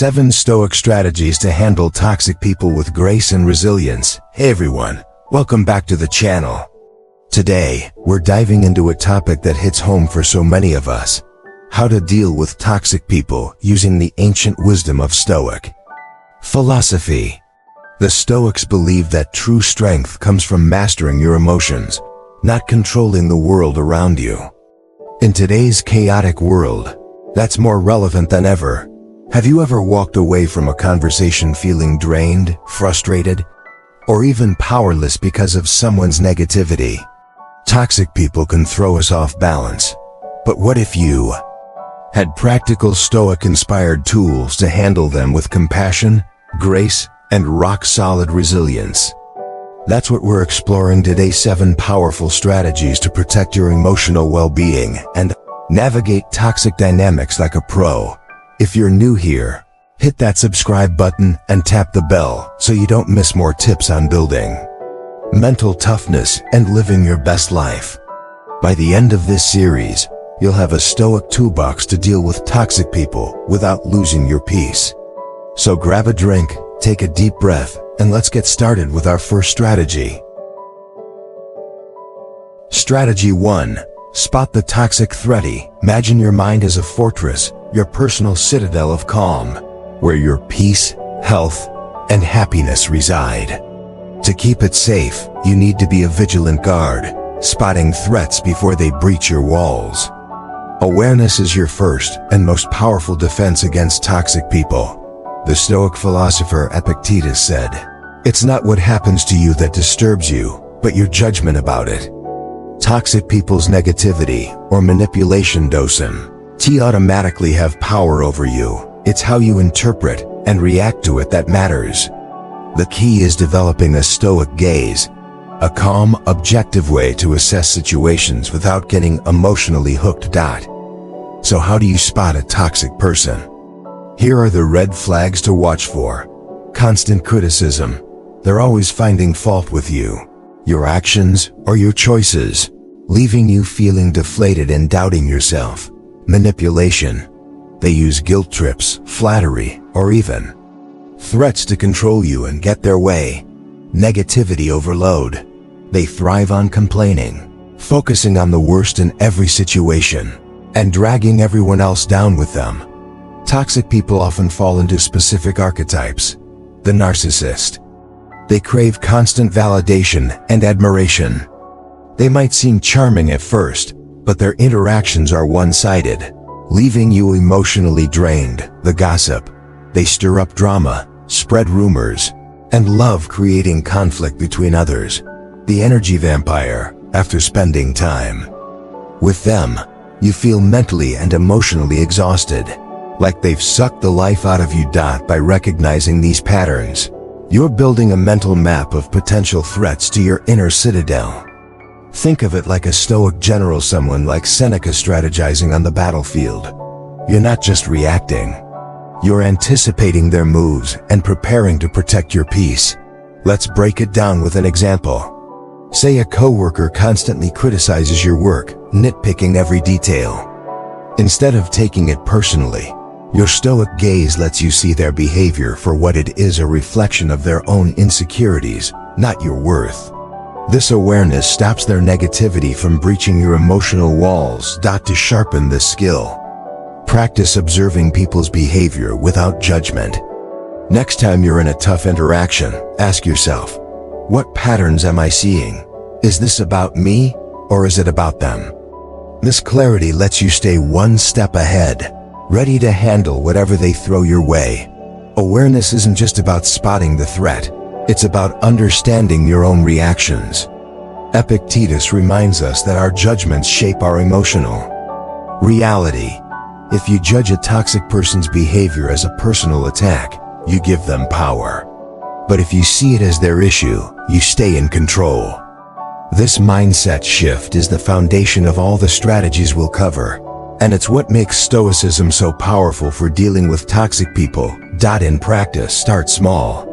7 Stoic Strategies to Handle Toxic People with Grace and Resilience. Hey everyone, welcome back to the channel. Today, we're diving into a topic that hits home for so many of us. How to deal with toxic people using the ancient wisdom of Stoic philosophy. The Stoics believe that true strength comes from mastering your emotions, not controlling the world around you. In today's chaotic world, that's more relevant than ever. Have you ever walked away from a conversation feeling drained, frustrated, or even powerless because of someone's negativity? Toxic people can throw us off balance. But what if you had practical Stoic-inspired tools to handle them with compassion, grace, and rock-solid resilience? That's what we're exploring today. 7 powerful strategies to protect your emotional well-being and navigate toxic dynamics like a pro. If you're new here, hit that subscribe button and tap the bell so you don't miss more tips on building mental toughness and living your best life. By the end of this series, you'll have a Stoic toolbox to deal with toxic people without losing your peace. So grab a drink, take a deep breath, and let's get started with our first strategy. Strategy 1. Spot the toxic threat. Imagine your mind as a fortress, your personal citadel of calm, where your peace, health, and happiness reside. To keep it safe, you need to be a vigilant guard, spotting threats before they breach your walls. Awareness is your first and most powerful defense against toxic people. The Stoic philosopher Epictetus said, "It's not what happens to you that disturbs you, but your judgment about it." Toxic people's negativity or manipulation doesn't automatically have power over you. It's how you interpret and react to it that matters. The key is developing a Stoic gaze, a calm, objective way to assess situations without getting emotionally hooked. So how do you spot a toxic person? Here are the red flags to watch for. Constant criticism. They're always finding fault with you, your actions, or your choices, leaving you feeling deflated and doubting yourself. Manipulation. They use guilt trips, flattery, or even threats to control you and get their way. Negativity overload. They thrive on complaining, focusing on the worst in every situation, and dragging everyone else down with them. Toxic people often fall into specific archetypes. The narcissist. They crave constant validation and admiration. They might seem charming at first, but their interactions are one-sided, leaving you emotionally drained. The gossip. They stir up drama, spread rumors, and love creating conflict between others. The energy vampire. After spending time with them, you feel mentally and emotionally exhausted, like they've sucked the life out of you. By recognizing these patterns, you're building a mental map of potential threats to your inner citadel. Think of it like a Stoic general, someone like Seneca strategizing on the battlefield. You're not just reacting. You're anticipating their moves and preparing to protect your peace. Let's break it down with an example. Say a coworker constantly criticizes your work, nitpicking every detail. Instead of taking it personally, your Stoic gaze lets you see their behavior for what it is, a reflection of their own insecurities, not your worth. This awareness stops their negativity from breaching your emotional walls. To sharpen this skill, practice observing people's behavior without judgment. Next time you're in a tough interaction, ask yourself, what patterns am I seeing? Is this about me, or is it about them? This clarity lets you stay one step ahead, ready to handle whatever they throw your way. Awareness isn't just about spotting the threat, it's about understanding your own reactions. Epictetus reminds us that our judgments shape our emotional reality. If you judge a toxic person's behavior as a personal attack, you give them power. But if you see it as their issue, you stay in control. This mindset shift is the foundation of all the strategies we'll cover, and it's what makes Stoicism so powerful for dealing with toxic people. In practice, start small.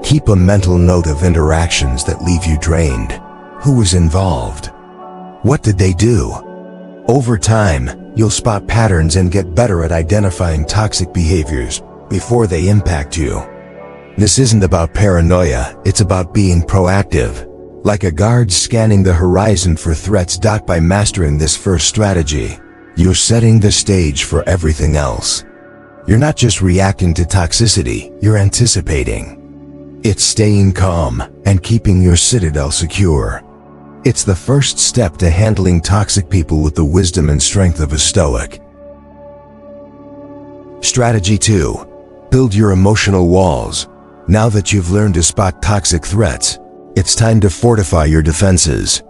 Keep a mental note of interactions that leave you drained. Who was involved? What did they do? Over time, you'll spot patterns and get better at identifying toxic behaviors before they impact you. This isn't about paranoia, it's about being proactive, like a guard scanning the horizon for threats. By mastering this first strategy, you're setting the stage for everything else. You're not just reacting to toxicity, you're anticipating. It's staying calm and keeping your citadel secure. It's the first step to handling toxic people with the wisdom and strength of a Stoic. Strategy 2. Build your emotional walls. Now that you've learned to spot toxic threats, it's time to fortify your defenses.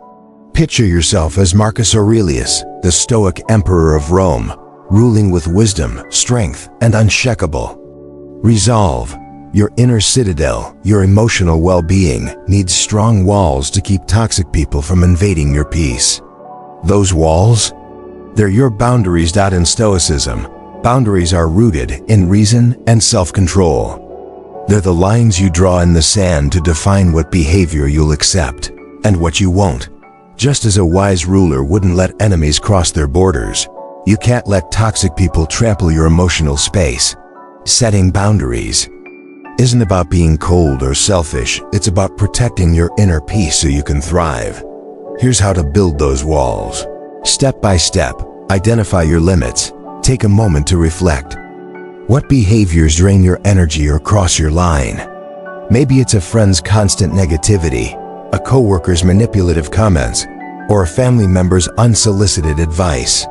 Picture yourself as Marcus Aurelius, the Stoic Emperor of Rome, ruling with wisdom, strength, and unshakable resolve. Your inner citadel, your emotional well-being, needs strong walls to keep toxic people from invading your peace. Those walls? They're your boundaries. In Stoicism, boundaries are rooted in reason and self-control. They're the lines you draw in the sand to define what behavior you'll accept and what you won't. Just as a wise ruler wouldn't let enemies cross their borders, you can't let toxic people trample your emotional space. Setting boundaries isn't about being cold or selfish, it's about protecting your inner peace so you can thrive. Here's how to build those walls. Step by step, identify your limits. Take a moment to reflect. What behaviors drain your energy or cross your line? Maybe it's a friend's constant negativity, a coworker's manipulative comments, or a family member's unsolicited advice.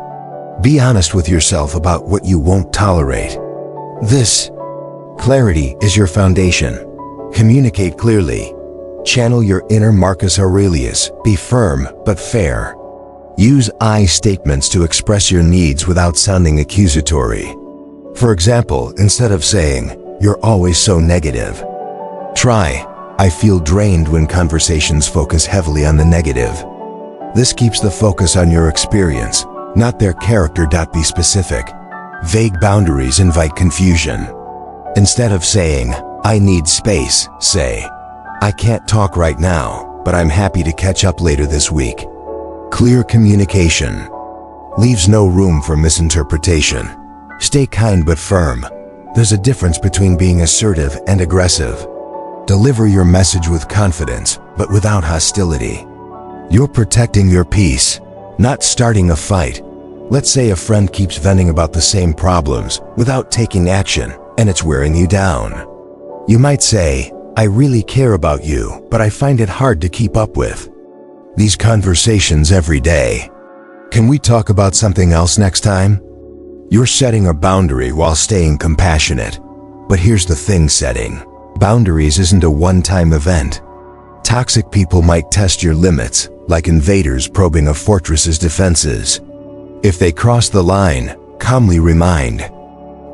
Be honest with yourself about what you won't tolerate. This clarity is your foundation. Communicate clearly. Channel your inner Marcus Aurelius. Be firm but fair. Use I statements to express your needs without sounding accusatory. For example, instead of saying, "You're always so negative," try, "I feel drained," when conversations focus heavily on the negative. This keeps the focus on your experience, not their character. Be specific. Vague boundaries invite confusion. Instead of saying, "I need space," say, "I can't talk right now, but I'm happy to catch up later this week." Clear communication leaves no room for misinterpretation. Stay kind but firm. There's a difference between being assertive and aggressive. Deliver your message with confidence, but without hostility. You're protecting your peace, not starting a fight. Let's say a friend keeps venting about the same problems without taking action, and it's wearing you down. You might say, "I really care about you, but I find it hard to keep up with these conversations every day. Can we talk about something else next time?" You're setting a boundary while staying compassionate. But here's the thing: setting boundaries isn't a one-time event. Toxic people might test your limits, like invaders probing a fortress's defenses. If they cross the line, calmly remind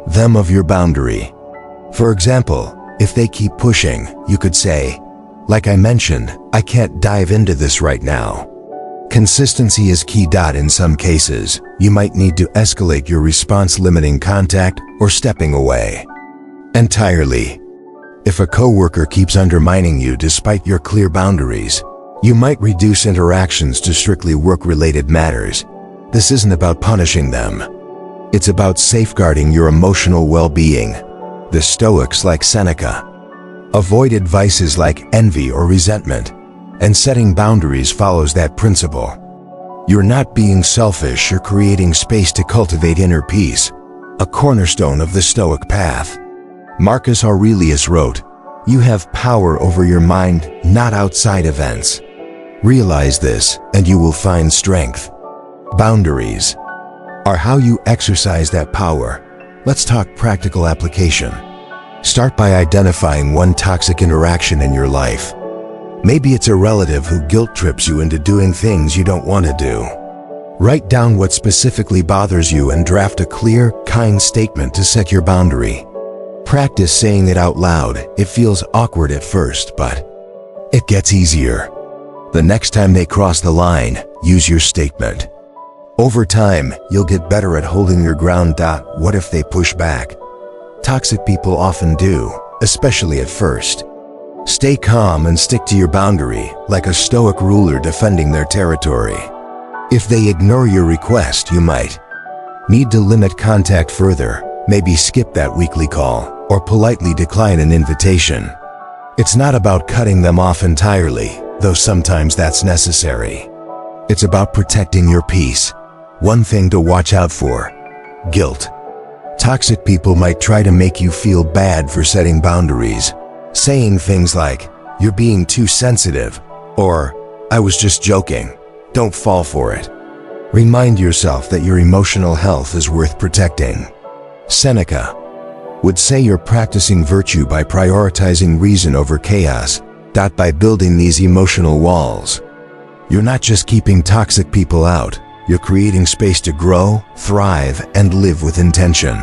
them of your boundary. For example, if they keep pushing, you could say, "Like I mentioned, I can't dive into this right now." Consistency is key. In some cases, you might need to escalate your response, limiting contact or stepping away entirely. If a coworker keeps undermining you despite your clear boundaries, you might reduce interactions to strictly work-related matters. This isn't about punishing them. It's about safeguarding your emotional well-being. The Stoics, like Seneca, avoided vices like envy or resentment, and setting boundaries follows that principle. You're not being selfish, you're creating space to cultivate inner peace, a cornerstone of the Stoic path. Marcus Aurelius wrote, "You have power over your mind, not outside events." Realize this, and you will find strength. Boundaries are how you exercise that power. Let's talk practical application. Start by identifying one toxic interaction in your life. Maybe it's a relative who guilt trips you into doing things you don't want to do. Write down what specifically bothers you and draft a clear, kind statement to set your boundary. Practice saying it out loud. It feels awkward at first, but it gets easier. The next time they cross the line, use your statement. Over time, you'll get better at holding your ground. What if they push back? Toxic people often do, especially at first. Stay calm and stick to your boundary, like a Stoic ruler defending their territory. If they ignore your request, you might need to limit contact further, maybe skip that weekly call, or politely decline an invitation. It's not about cutting them off entirely, though sometimes that's necessary. It's about protecting your peace. One thing to watch out for: guilt. Toxic people might try to make you feel bad for setting boundaries, saying things like, "You're being too sensitive," or "I was just joking." Don't fall for it. Remind yourself that your emotional health is worth protecting. Seneca would say you're practicing virtue by prioritizing reason over chaos, by building these emotional walls. You're not just keeping toxic people out, you're creating space to grow, thrive, and live with intention.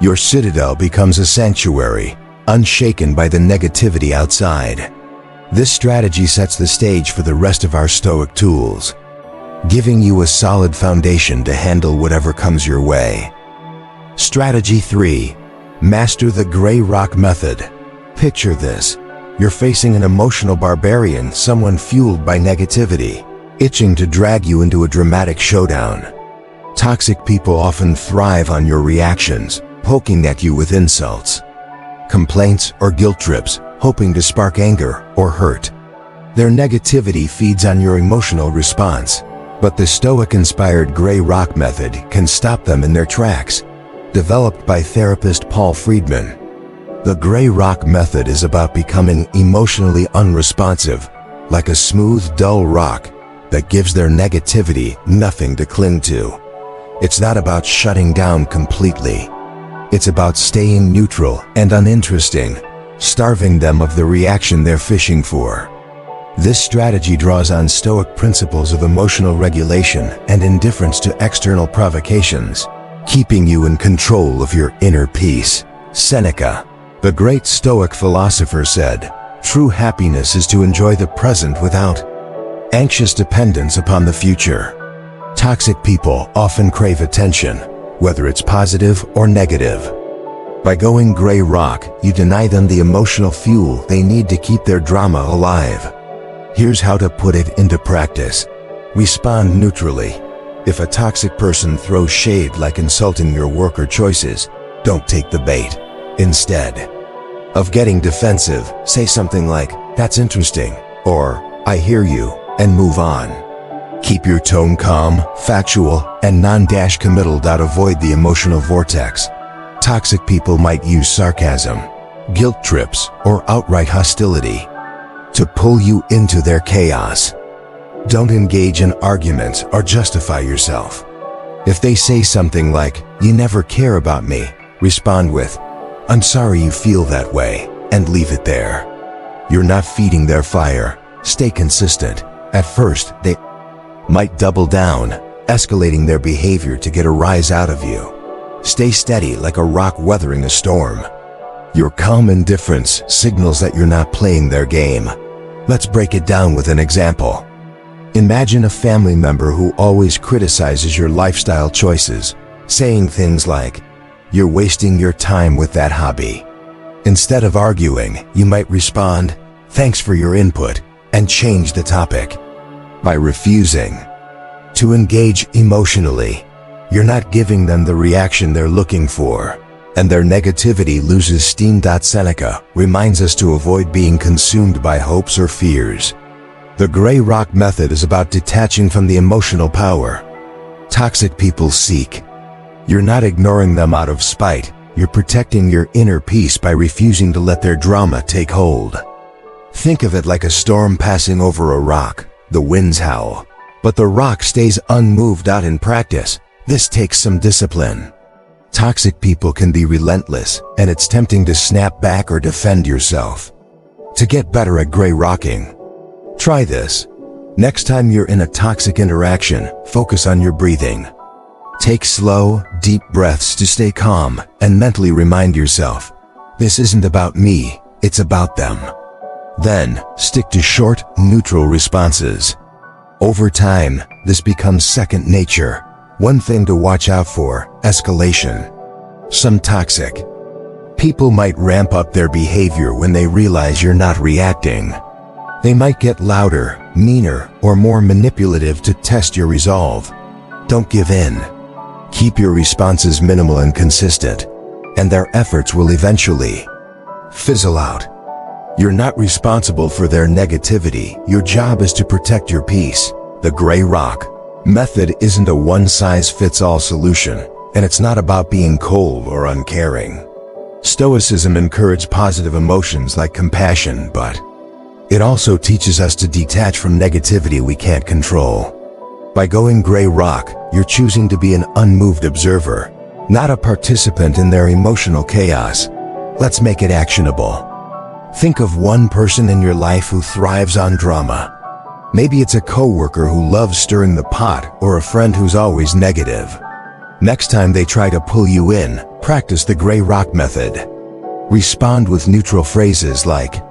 Your citadel becomes a sanctuary, unshaken by the negativity outside. This strategy sets the stage for the rest of our Stoic tools, giving you a solid foundation to handle whatever comes your way. Strategy 3. Master the gray rock method. Picture this. You're facing an emotional barbarian, someone fueled by negativity, itching to drag you into a dramatic showdown. Toxic people often thrive on your reactions, poking at you with insults, complaints, or guilt trips, hoping to spark anger or hurt. Their negativity feeds on your emotional response, but the Stoic-inspired gray rock method can stop them in their tracks. Developed by therapist Paul Friedman, the gray rock method is about becoming emotionally unresponsive, like a smooth, dull rock that gives their negativity nothing to cling to. It's not about shutting down completely. It's about staying neutral and uninteresting, starving them of the reaction they're fishing for. This strategy draws on Stoic principles of emotional regulation and indifference to external provocations, keeping you in control of your inner peace. Seneca, the great Stoic philosopher, said, "True happiness is to enjoy the present without anxious dependence upon the future." Toxic people often crave attention, whether it's positive or negative. By going gray rock, you deny them the emotional fuel they need to keep their drama alive. Here's how to put it into practice. Respond neutrally. If a toxic person throws shade, like insulting your work or choices, don't take the bait. Instead of getting defensive, say something like, "That's interesting," or "I hear you," and move on. Keep your tone calm, factual, and non-committal. Avoid the emotional vortex. Toxic people might use sarcasm, guilt trips, or outright hostility to pull you into their chaos. Don't engage in arguments or justify yourself. If they say something like, "You never care about me," respond with, "I'm sorry you feel that way," and leave it there. You're not feeding their fire. Stay consistent. At first, they might double down, escalating their behavior to get a rise out of you. Stay steady like a rock weathering a storm. Your calm indifference signals that you're not playing their game. Let's break it down with an example. Imagine a family member who always criticizes your lifestyle choices, saying things like, "You're wasting your time with that hobby." Instead of arguing, you might respond, "Thanks for your input," and change the topic. By refusing to engage emotionally, you're not giving them the reaction they're looking for, and their negativity loses steam. Seneca reminds us to avoid being consumed by hopes or fears. The gray rock method is about detaching from the emotional power toxic people seek. You're not ignoring them out of spite. You're protecting your inner peace by refusing to let their drama take hold. Think of it like a storm passing over a rock. The winds howl, but the rock stays unmoved. In practice, this takes some discipline. Toxic people can be relentless, and it's tempting to snap back or defend yourself. To get better at gray rocking, try this. Next time you're in a toxic interaction, focus on your breathing. Take slow, deep breaths to stay calm, and mentally remind yourself, "This isn't about me, it's about them." Then, stick to short, neutral responses. Over time, this becomes second nature. One thing to watch out for: escalation. Some toxic people might ramp up their behavior when they realize you're not reacting. They might get louder, meaner, or more manipulative to test your resolve. Don't give in. Keep your responses minimal and consistent. and their efforts will eventually fizzle out. You're not responsible for their negativity. Your job is to protect your peace. The gray rock method isn't a one-size-fits-all solution, and it's not about being cold or uncaring. Stoicism encourages positive emotions like compassion, but it also teaches us to detach from negativity we can't control. By going gray rock, you're choosing to be an unmoved observer, not a participant in their emotional chaos. Let's make it actionable. Think of one person in your life who thrives on drama. Maybe it's a coworker who loves stirring the pot, or a friend who's always negative. Next time they try to pull you in, practice the gray rock method. Respond with neutral phrases like,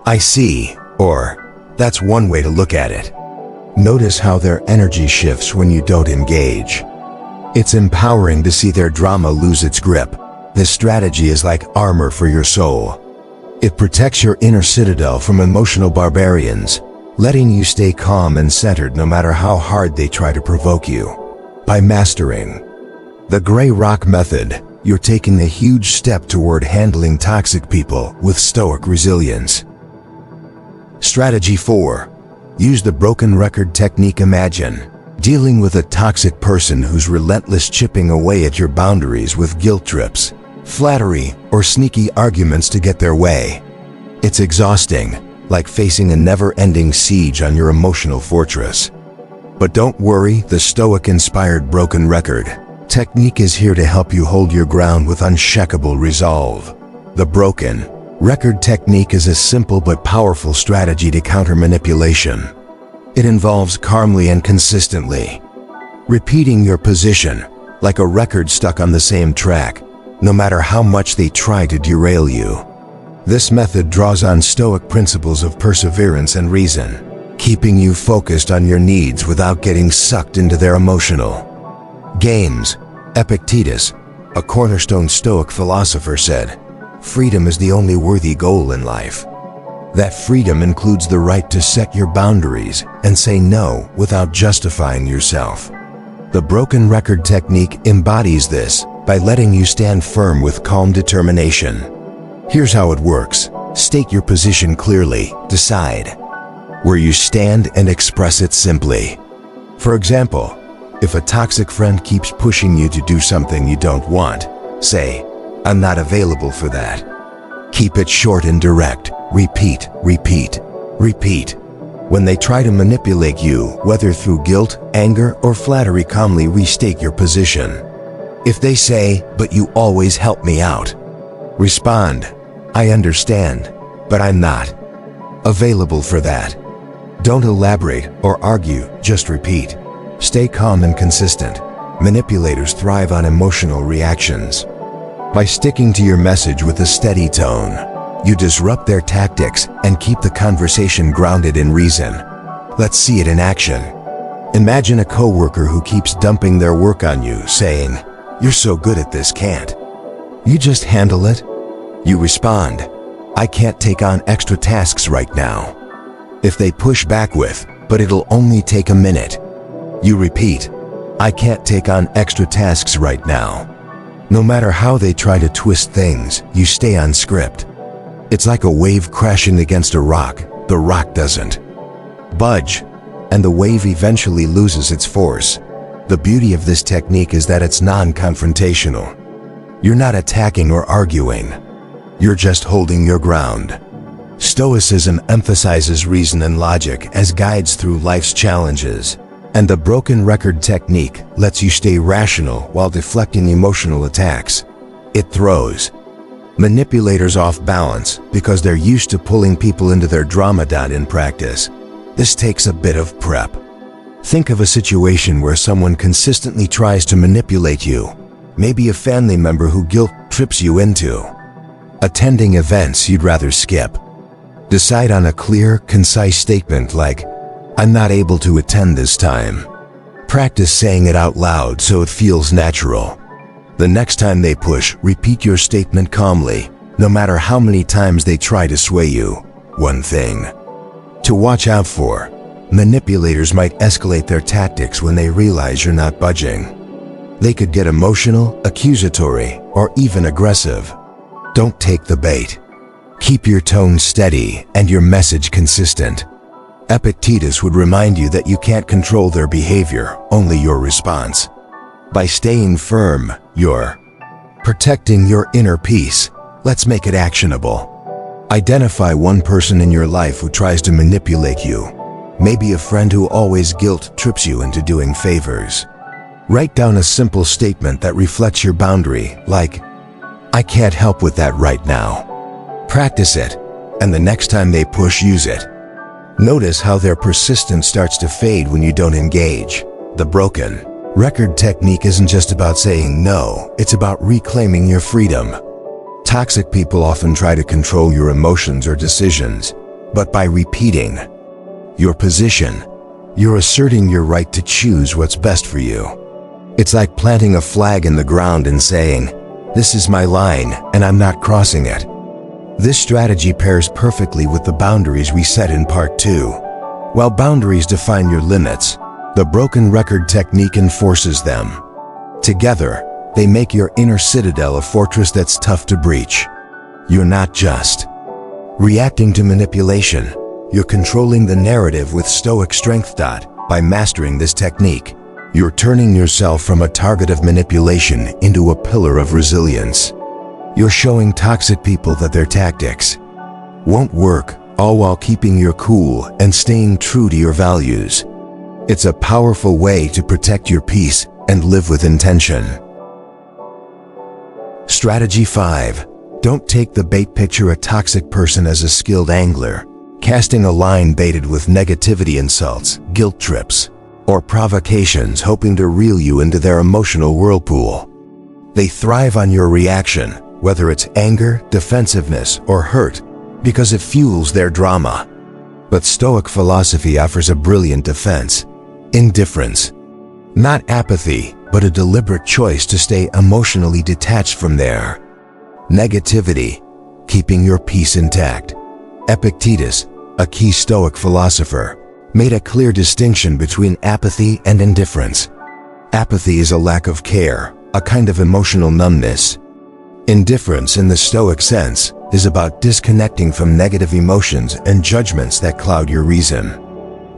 "I see," or "That's one way to look at it." Notice how their energy shifts when you don't engage. It's empowering to see their drama lose its grip. This strategy is like armor for your soul. It protects your inner citadel from emotional barbarians, letting you stay calm and centered no matter how hard they try to provoke you. By mastering the gray rock method, you're taking a huge step toward handling toxic people with stoic resilience. Strategy 4. Use the broken record technique. Imagine dealing with a toxic person who's relentless, chipping away at your boundaries with guilt trips, flattery, or sneaky arguments to get their way. It's exhausting, like facing a never-ending siege on your emotional fortress. But don't worry, the Stoic-inspired broken record technique is here to help you hold your ground with unshakable resolve. The broken record technique is a simple but powerful strategy to counter manipulation. It involves calmly and consistently repeating your position, like a record stuck on the same track, no matter how much they try to derail you. This method draws on Stoic principles of perseverance and reason, keeping you focused on your needs without getting sucked into their emotional games. Epictetus, a cornerstone Stoic philosopher, said, "Freedom is the only worthy goal in life." That freedom includes the right to set your boundaries and say no without justifying yourself. The broken record technique embodies this by letting you stand firm with calm determination. Here's how it works. State your position clearly. Decide where you stand and express it simply. For example, if a toxic friend keeps pushing you to do something you don't want, say, "I'm not available for that." Keep it short and direct. Repeat, repeat, repeat. When they try to manipulate you, whether through guilt, anger, or flattery, calmly restate your position. If they say, "But you always help me out," respond, "I understand, but I'm not available for that." Don't elaborate or argue, just repeat. Stay calm and consistent. Manipulators thrive on emotional reactions. By sticking to your message with a steady tone, you disrupt their tactics and keep the conversation grounded in reason. Let's see it in action. Imagine a coworker who keeps dumping their work on you, saying, "You're so good at this, can't you just handle it?" You respond, "I can't take on extra tasks right now." If they push back with, "But it'll only take a minute," you repeat, "I can't take on extra tasks right now." No matter how they try to twist things, you stay on script. It's like a wave crashing against a rock. The rock doesn't budge, and the wave eventually loses its force. The beauty of this technique is that it's non-confrontational. You're not attacking or arguing. You're just holding your ground. Stoicism emphasizes reason and logic as guides through life's challenges, and the broken record technique lets you stay rational while deflecting emotional attacks. It throws manipulators off balance because they're used to pulling people into their drama. In practice, this takes a bit of prep. Think of a situation where someone consistently tries to manipulate you. Maybe a family member who guilt trips you into attending events you'd rather skip. Decide on a clear, concise statement like, "I'm not able to attend this time." Practice saying it out loud so it feels natural. The next time they push, repeat your statement calmly, no matter how many times they try to sway you. One thing to watch out for: manipulators might escalate their tactics when they realize you're not budging. They could get emotional, accusatory, or even aggressive. Don't take the bait. Keep your tone steady and your message consistent. Epictetus would remind you that you can't control their behavior, only your response. By staying firm, you're protecting your inner peace. Let's make it actionable. Identify one person in your life who tries to manipulate you. Maybe a friend who always guilt trips you into doing favors. Write down a simple statement that reflects your boundary, like, "I can't help with that right now." Practice it, and the next time they push, use it. Notice how their persistence starts to fade when you don't engage. The broken record technique isn't just about saying no, it's about reclaiming your freedom. Toxic people often try to control your emotions or decisions, but by repeating your position, you're asserting your right to choose what's best for you. It's like planting a flag in the ground and saying, "This is my line, and I'm not crossing it." This strategy pairs perfectly with the boundaries we set in part 2. While boundaries define your limits, the broken record technique enforces them. Together, they make your inner citadel a fortress that's tough to breach. You're not just reacting to manipulation, you're controlling the narrative with Stoic strength. By mastering this technique, you're turning yourself from a target of manipulation into a pillar of resilience. You're showing toxic people that their tactics won't work, all while keeping your cool and staying true to your values. It's a powerful way to protect your peace and live with intention. Strategy 5. Don't take the bait. Picture a toxic person as a skilled angler, casting a line baited with negativity, insults, guilt trips, or provocations, hoping to reel you into their emotional whirlpool. They thrive on your reaction, whether it's anger, defensiveness, or hurt, because it fuels their drama. But Stoic philosophy offers a brilliant defense: indifference. Not apathy, but a deliberate choice to stay emotionally detached from their negativity, keeping your peace intact. Epictetus, a key Stoic philosopher, made a clear distinction between apathy and indifference. Apathy is a lack of care, a kind of emotional numbness. Indifference, in the Stoic sense, is about disconnecting from negative emotions and judgments that cloud your reason.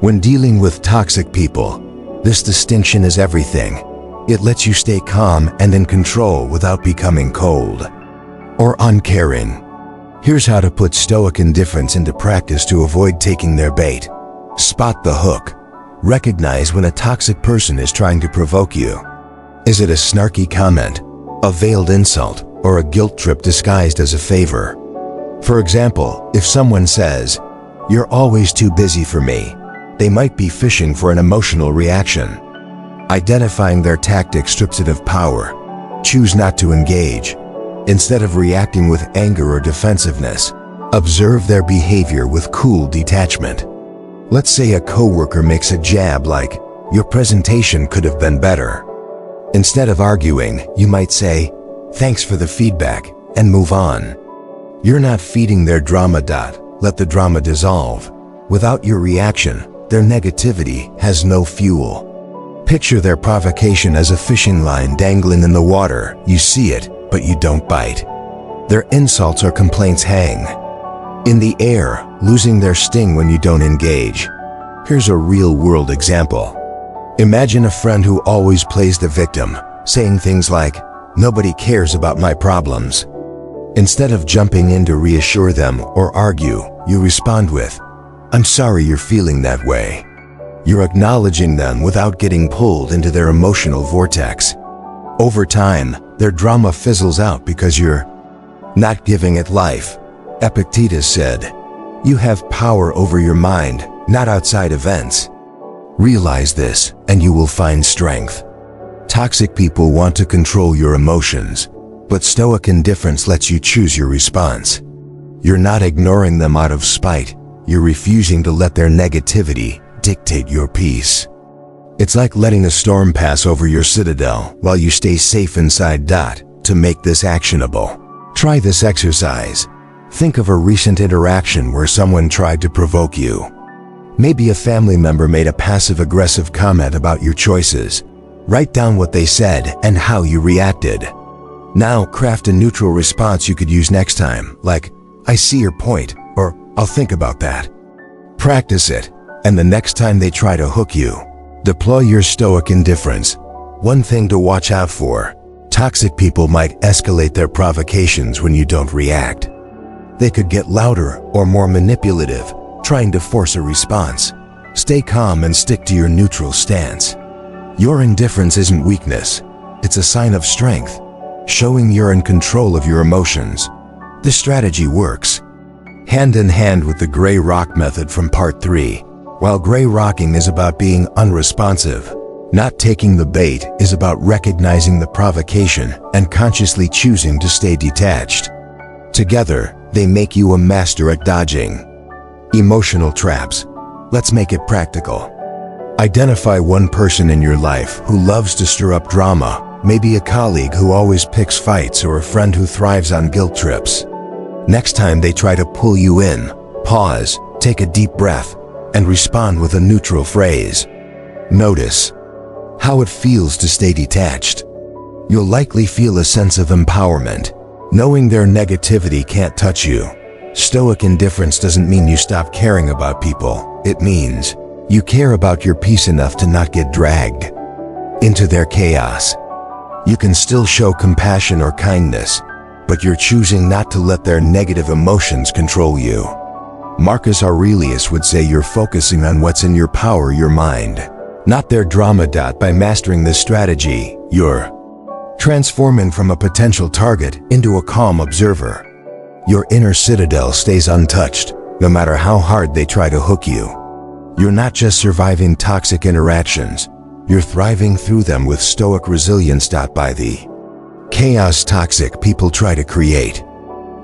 When dealing with toxic people, this distinction is everything. It lets you stay calm and in control without becoming cold or uncaring. Here's how to put Stoic indifference into practice to avoid taking their bait. Spot the hook. Recognize when a toxic person is trying to provoke you. Is it a snarky comment, a veiled insult, or a guilt trip disguised as a favor? For example, if someone says, "You're always too busy for me," they might be fishing for an emotional reaction. Identifying their tactic strips it of power. Choose not to engage. Instead of reacting with anger or defensiveness, observe their behavior with cool detachment. Let's say a coworker makes a jab like, "Your presentation could have been better." Instead of arguing, you might say, "Thanks for the feedback," and move on. You're not feeding their drama. Let the drama dissolve. Without your reaction, their negativity has no fuel. Picture their provocation as a fishing line dangling in the water. You see it, but you don't bite. Their insults or complaints hang in the air, losing their sting when you don't engage. Here's a real-world example. Imagine a friend who always plays the victim, saying things like, "Nobody cares about my problems." Instead of jumping in to reassure them or argue, you respond with, "I'm sorry you're feeling that way." You're acknowledging them without getting pulled into their emotional vortex. Over time, their drama fizzles out because you're not giving it life. Epictetus said, "You have power over your mind, not outside events." Realize this, and you will find strength. Toxic people want to control your emotions, but Stoic indifference lets you choose your response. You're not ignoring them out of spite, you're refusing to let their negativity dictate your peace. It's like letting a storm pass over your citadel while you stay safe inside. To make this actionable, try this exercise. Think of a recent interaction where someone tried to provoke you. Maybe a family member made a passive-aggressive comment about your choices. Write down what they said and how you reacted. Now craft a neutral response you could use next time, like, "I see your point," or "I'll think about that." Practice it, and the next time they try to hook you, deploy your Stoic indifference. One thing to watch out for: toxic people might escalate their provocations when you don't react. They could get louder or more manipulative, trying to force a response. Stay calm and stick to your neutral stance. Your indifference isn't weakness, it's a sign of strength, showing you're in control of your emotions. This strategy works hand in hand with the gray rock method from part 3. While gray rocking is about being unresponsive, not taking the bait is about recognizing the provocation and consciously choosing to stay detached. Together, they make you a master at dodging emotional traps. Let's make it practical. Identify one person in your life who loves to stir up drama, maybe a colleague who always picks fights or a friend who thrives on guilt trips. Next time they try to pull you in, pause, take a deep breath, and respond with a neutral phrase. Notice how it feels to stay detached. You'll likely feel a sense of empowerment, knowing their negativity can't touch you. Stoic indifference doesn't mean you stop caring about people. It means you care about your peace enough to not get dragged into their chaos. You can still show compassion or kindness, but you're choosing not to let their negative emotions control you. Marcus Aurelius would say you're focusing on what's in your power, your mind, not their drama. By mastering this strategy, you're transforming from a potential target into a calm observer. Your inner citadel stays untouched, no matter how hard they try to hook you. You're not just surviving toxic interactions, you're thriving through them with Stoic resilience. By the chaos toxic people try to create,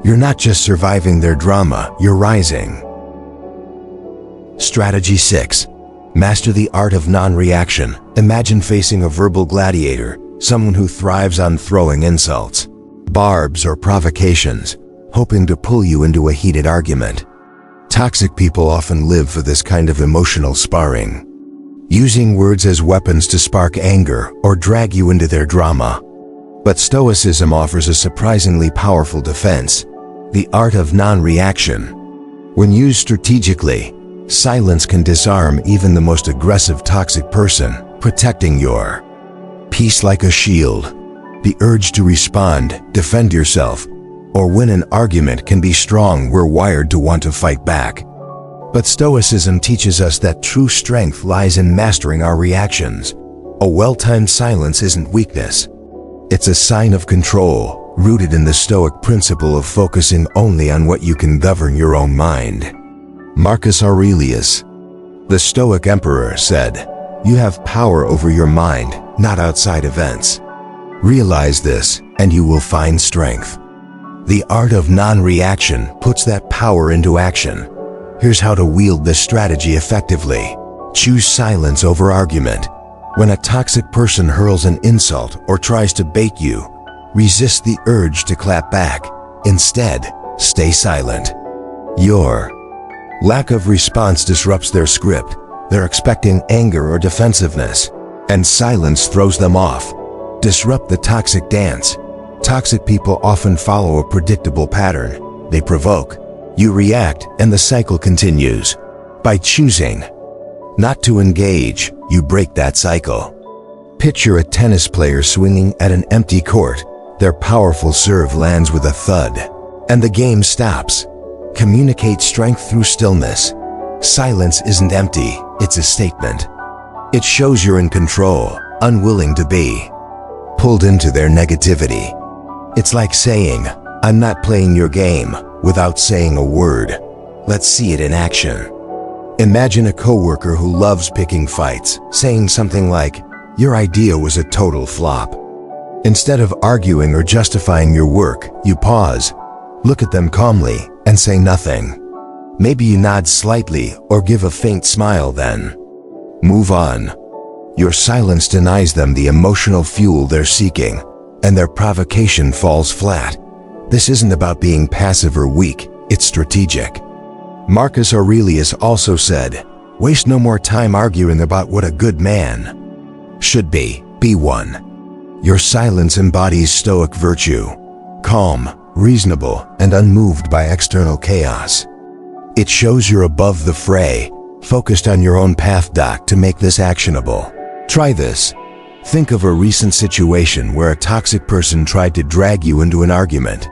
you're not just surviving their drama, you're rising. Strategy 6. Master the art of non-reaction. Imagine facing a verbal gladiator, someone who thrives on throwing insults, barbs, or provocations, hoping to pull you into a heated argument. Toxic people often live for this kind of emotional sparring, using words as weapons to spark anger or drag you into their drama. But Stoicism offers a surprisingly powerful defense: the art of non-reaction. When used strategically, silence can disarm even the most aggressive toxic person, protecting your peace like a shield. The urge to respond, defend yourself, or win an argument can be strong. We're wired to want to fight back. But Stoicism teaches us that true strength lies in mastering our reactions. A well-timed silence isn't weakness. It's a sign of control, rooted in the Stoic principle of focusing only on what you can govern your own mind. Marcus Aurelius, the Stoic emperor, said, "You have power over your mind, not outside events. Realize this, and you will find strength." The art of non-reaction puts that power into action. Here's how to wield this strategy effectively. Choose silence over argument. When a toxic person hurls an insult or tries to bait you, resist the urge to clap back. Instead, stay silent. Your lack of response disrupts their script. They're expecting anger or defensiveness, and silence throws them off. Disrupt the toxic dance. Toxic people often follow a predictable pattern. They provoke, you react, and the cycle continues. By choosing not to engage, you break that cycle. Picture a tennis player swinging at an empty court. Their powerful serve lands with a thud, and the game stops. Communicate strength through stillness. Silence isn't empty, it's a statement. It shows you're in control, unwilling to be pulled into their negativity. It's like saying, "I'm not playing your game," without saying a word. Let's see it in action. Imagine a coworker who loves picking fights, saying something like, "Your idea was a total flop." Instead of arguing or justifying your work, you pause, look at them calmly, and say nothing. Maybe you nod slightly or give a faint smile, then move on. Your silence denies them the emotional fuel they're seeking, and their provocation falls flat. This isn't about being passive or weak, it's strategic. Marcus Aurelius also said, "Waste no more time arguing about what a good man should be. B1. Your silence embodies Stoic virtue, calm, reasonable, and unmoved by external chaos. It shows you're above the fray, focused on your own path. To make this actionable, try this. Think of a recent situation where a toxic person tried to drag you into an argument.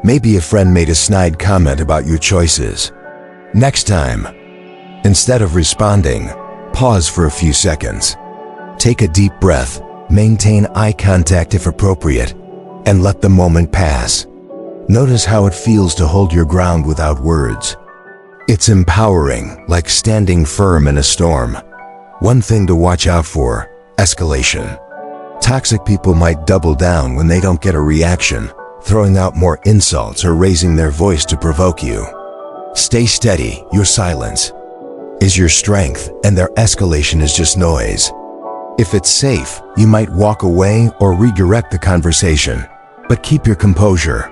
Maybe a friend made a snide comment about your choices. Next time, instead of responding, pause for a few seconds. Take a deep breath, maintain eye contact if appropriate, and let the moment pass. Notice how it feels to hold your ground without words. It's empowering, like standing firm in a storm. One thing to watch out for: escalation. Toxic people might double down when they don't get a reaction, throwing out more insults or raising their voice to provoke you. Stay steady. Your silence is your strength, and their escalation is just noise. If it's safe, you might walk away or redirect the conversation, but keep your composure.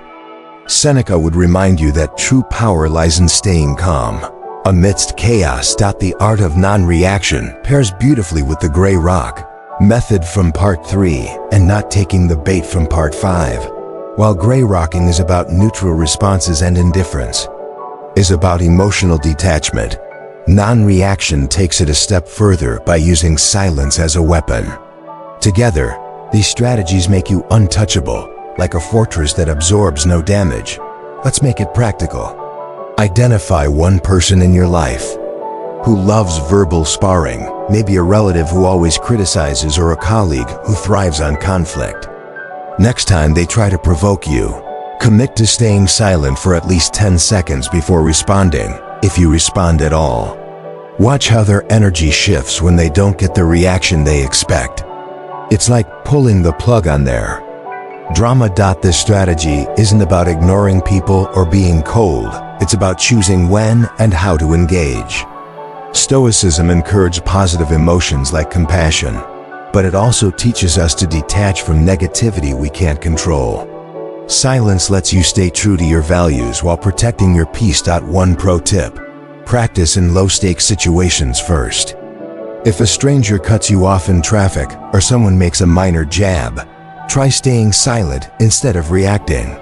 Seneca would remind you that true power lies in staying calm amidst chaos. The art of non-reaction pairs beautifully with the gray rock method from part 3 and not taking the bait from part 5. While gray rocking is about neutral responses and indifference is about emotional detachment, non-reaction takes it a step further by using silence as a weapon. Together, these strategies make you untouchable, like a fortress that absorbs no damage. Let's make it practical. Identify one person in your life who loves verbal sparring, maybe a relative who always criticizes or a colleague who thrives on conflict. Next time they try to provoke you, commit to staying silent for at least 10 seconds before responding, if you respond at all. Watch how their energy shifts when they don't get the reaction they expect. It's like pulling the plug on their drama. This strategy isn't about ignoring people or being cold. It's about choosing when and how to engage. Stoicism encourages positive emotions like compassion, but it also teaches us to detach from negativity we can't control. Silence lets you stay true to your values while protecting your peace. One pro tip: practice in low-stakes situations first. If a stranger cuts you off in traffic or someone makes a minor jab, try staying silent instead of reacting.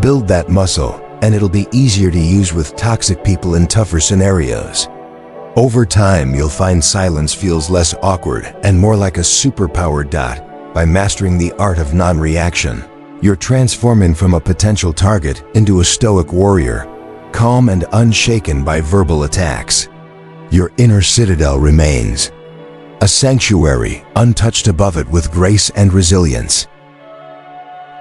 Build that muscle, and it'll be easier to use with toxic people in tougher scenarios. Over time, you'll find silence feels less awkward and more like a superpower. By mastering the art of non-reaction, you're transforming from a potential target into a stoic warrior, calm and unshaken by verbal attacks. Your inner citadel remains a sanctuary, untouched above it with grace and resilience.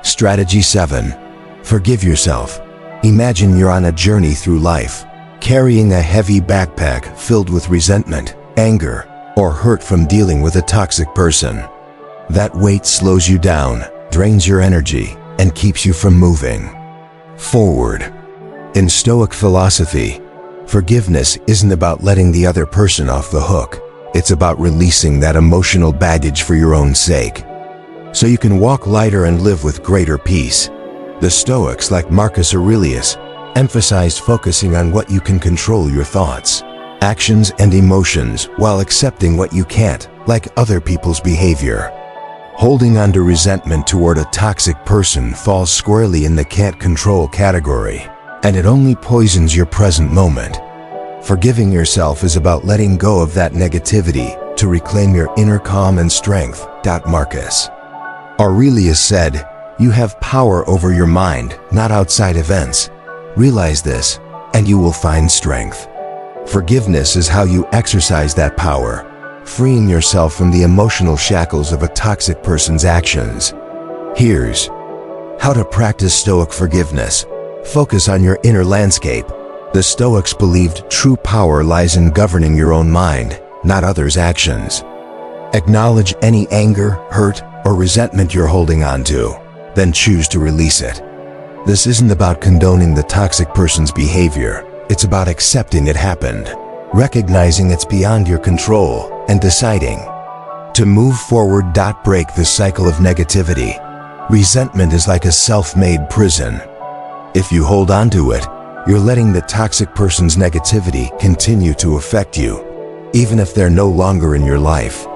Strategy 7. Forgive yourself. Imagine you're on a journey through life, carrying a heavy backpack filled with resentment, anger, or hurt from dealing with a toxic person. That weight slows you down, drains your energy, and keeps you from moving forward. In Stoic philosophy, forgiveness isn't about letting the other person off the hook. It's about releasing that emotional baggage for your own sake, so you can walk lighter and live with greater peace. The Stoics, like Marcus Aurelius, emphasized focusing on what you can control: your thoughts, actions, and emotions, while accepting what you can't, like other people's behavior. Holding on to resentment toward a toxic person falls squarely in the can't control category, and it only poisons your present moment. Forgiving yourself is about letting go of that negativity to reclaim your inner calm and strength. Marcus Aurelius said, "You have power over your mind, not outside events. Realize this, and you will find strength." Forgiveness is how you exercise that power, freeing yourself from the emotional shackles of a toxic person's actions. Here's how to practice Stoic forgiveness. Focus on your inner landscape. The Stoics believed true power lies in governing your own mind, not others' actions. Acknowledge any anger, hurt, or resentment you're holding on to, then choose to release it. This isn't about condoning the toxic person's behavior. It's about accepting it happened, recognizing it's beyond your control, and deciding to move forward. Break the cycle of negativity. Resentment is like a self-made prison. If you hold on to it, you're letting the toxic person's negativity continue to affect you, even if they're no longer in your life.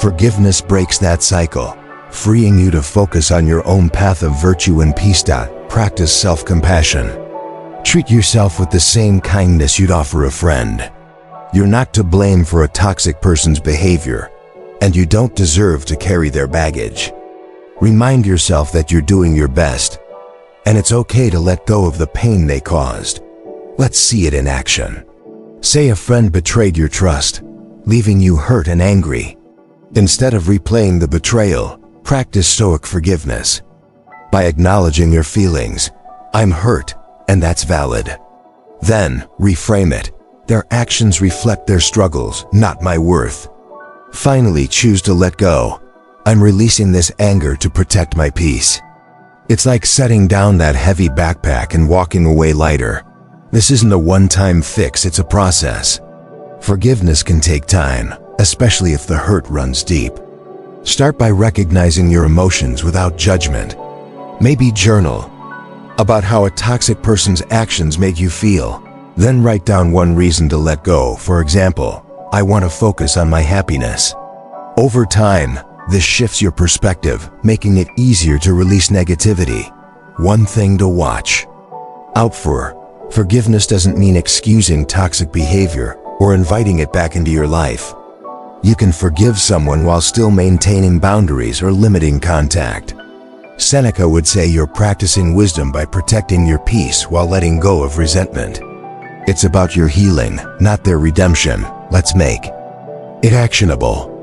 Forgiveness breaks that cycle, freeing you to focus on your own path of virtue and peace. Practice self-compassion. Treat yourself with the same kindness you'd offer a friend. You're not to blame for a toxic person's behavior, and you don't deserve to carry their baggage. Remind yourself that you're doing your best, and it's okay to let go of the pain they caused. Let's see it in action. Say a friend betrayed your trust, leaving you hurt and angry. Instead of replaying the betrayal, practice Stoic forgiveness. By acknowledging your feelings, I'm hurt, and that's valid. Then, reframe it. Their actions reflect their struggles, not my worth. Finally, choose to let go. I'm releasing this anger to protect my peace. It's like setting down that heavy backpack and walking away lighter. This isn't a one-time fix, it's a process. Forgiveness can take time, especially if the hurt runs deep. Start by recognizing your emotions without judgment. Maybe journal about how a toxic person's actions made you feel. Then write down one reason to let go. For example, I want to focus on my happiness. Over time, this shifts your perspective, making it easier to release negativity. One thing to watch out for: forgiveness doesn't mean excusing toxic behavior or inviting it back into your life. You can forgive someone while still maintaining boundaries or limiting contact. Seneca would say you're practicing wisdom by protecting your peace while letting go of resentment. It's about your healing, not their redemption. Let's make it actionable.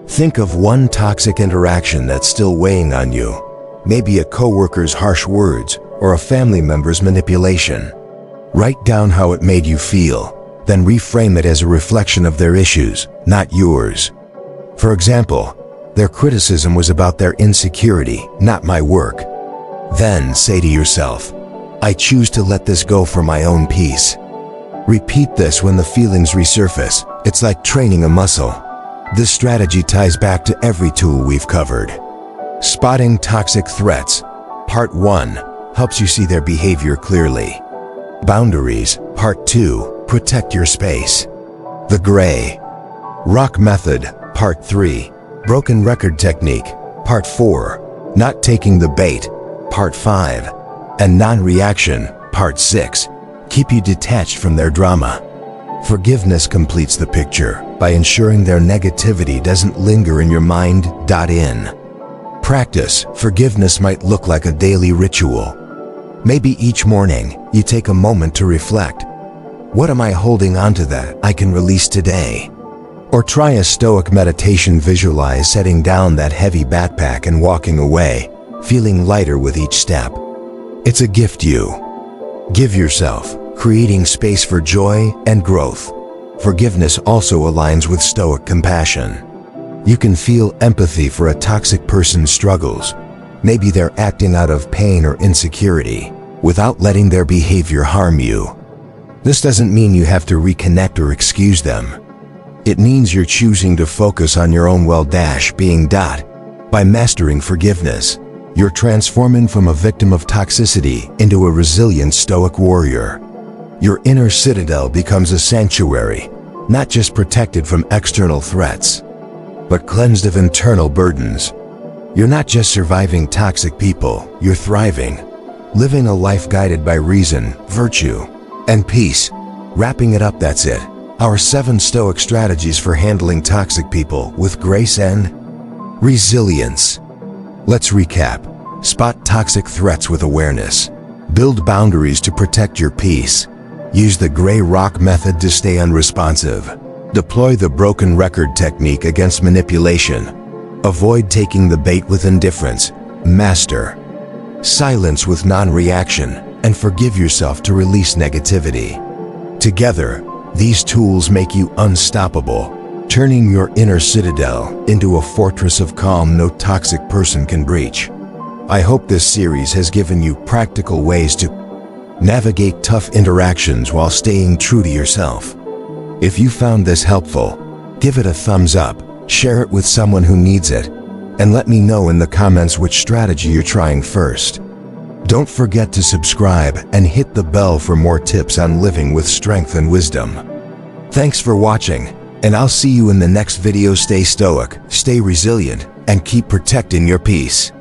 Think of one toxic interaction that's still weighing on you. Maybe a coworker's harsh words or a family member's manipulation. Write down how it made you feel, then reframe it as a reflection of their issues, not yours. For example, their criticism was about their insecurity, not my work. Then say to yourself, I choose to let this go for my own peace. Repeat this when the feelings resurface. It's like training a muscle. This strategy ties back to every tool we've covered. Spotting toxic threats. Part 1 helps you see their behavior clearly. Boundaries. Part 2, protect your space. The gray rock method. Part 3, broken record technique. Part 4, not taking the bait. Part 5, and non-reaction. Part 6, keep you detached from their drama. Forgiveness completes the picture by ensuring their negativity doesn't linger in your mind. In practice, forgiveness might look like a daily ritual. Maybe each morning, you take a moment to reflect. What am I holding onto that I can release today? Or try a Stoic meditation. Visualize setting down that heavy backpack and walking away, feeling lighter with each step. It's a gift you give yourself, creating space for joy and growth. Forgiveness also aligns with Stoic compassion. You can feel empathy for a toxic person's struggles. Maybe they're acting out of pain or insecurity, without letting their behavior harm you. This doesn't mean you have to reconnect or excuse them. It means you're choosing to focus on your own well-being. By mastering forgiveness, you're transforming from a victim of toxicity into a resilient Stoic warrior. Your inner citadel becomes a sanctuary, not just protected from external threats, but cleansed of internal burdens. You're not just surviving toxic people, you're thriving, living a life guided by reason, virtue, and peace. Wrapping it up, that's it. Our 7 Stoic strategies for handling toxic people with grace and resilience. Let's recap. Spot toxic threats with awareness. Build boundaries to protect your peace. Use the gray rock method to stay unresponsive. Deploy the broken record technique against manipulation. Avoid taking the bait with indifference. Master silence with non-reaction, and forgive yourself to release negativity. Together, these tools make you unstoppable, turning your inner citadel into a fortress of calm no toxic person can breach. I hope this series has given you practical ways to navigate tough interactions while staying true to yourself. If you found this helpful, give it a thumbs up, share it with someone who needs it, and let me know in the comments which strategy you're trying first. Don't forget to subscribe and hit the bell for more tips on living with strength and wisdom. Thanks for watching, And I'll see you in the next video. Stay stoic, stay resilient, and keep protecting your peace.